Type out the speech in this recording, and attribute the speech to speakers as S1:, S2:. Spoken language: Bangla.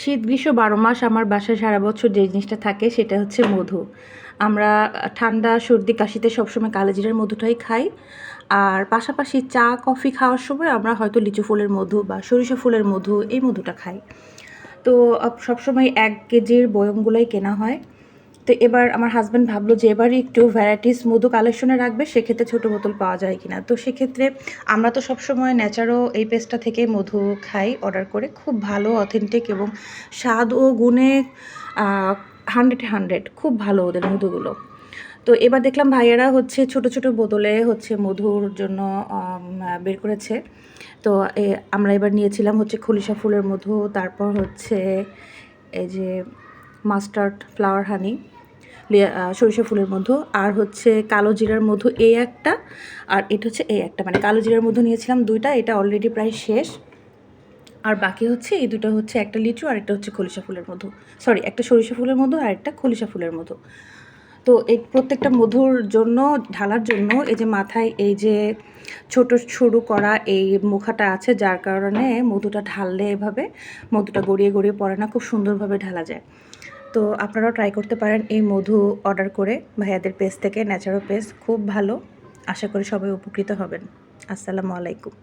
S1: শীত গ্রীষ্ম ১২ মাস আমার বাসায় সারা বছর যে জিনিসটা থাকে সেটা হচ্ছে মধু। আমরা ঠান্ডা, সর্দি, কাশিতে সবসময় কালোজিরার মধুটাই খাই। আর পাশাপাশি চা, কফি খাওয়ার সময় আমরা হয়তো লিচু ফুলের মধু বা সরিষা ফুলের মধু এই মধুটা খাই। তো সবসময় ১ কেজির বয়মগুলোই কেনা হয়। তো এবার আমার হাসব্যান্ড ভাবলো যে এবারই একটু ভ্যারাইটিস মধু কালেকশনে রাখবে, সেক্ষেত্রে ছোটো বোতল পাওয়া যায় কিনা। তো সেক্ষেত্রে আমরা তো সবসময় ন্যাচারো এই পেস্টটা থেকে মধু খাই অর্ডার করে, খুব ভালো অথেন্টিক এবং স্বাদ ও গুণে 100 খুব ভালো ওদের মধুগুলো। তো এবার দেখলাম ভাইয়েরা হচ্ছে ছোট ছোট বোতলে হচ্ছে মধুর জন্য বের করেছে। তো আমরা এবার নিয়েছিলাম হচ্ছে খলিশা ফুলের মধু, তারপর হচ্ছে এই যে মাস্টার্ড ফ্লাওয়ার হানি, সরিষা ফুলের মধু, আর হচ্ছে কালো জিরার মধু এই একটা, আর এটা হচ্ছে এই একটা, মানে কালো জিরার মধু নিয়েছিলাম 2টা, এটা অলরেডি প্রায় শেষ। আর বাকি হচ্ছে এই 2টা হচ্ছে একটা লিচু আর একটা হচ্ছে খলিশা ফুলের মধু, সরি একটা সরিষা ফুলের মধু আর একটা খলিশা ফুলের মধু। তো এই প্রত্যেকটা মধুর জন্য ঢালার জন্য এই যে মাথায় এই যে ছোট সরু করা এই মুখাটা আছে, যার কারণে মধুটা ঢাললে এভাবে মধুটা গড়িয়ে গড়িয়ে পড়ে না, খুব সুন্দরভাবে ঢালা যায়। তো আপনারাও ট্রাই করতে পারেন এই মধু অর্ডার করে ভাইয়াদের পেজ থেকে, ন্যাচারাল পেজ, খুব ভালো। আশা করি সবাই উপকৃত হবেন। আসসালামু আলাইকুম।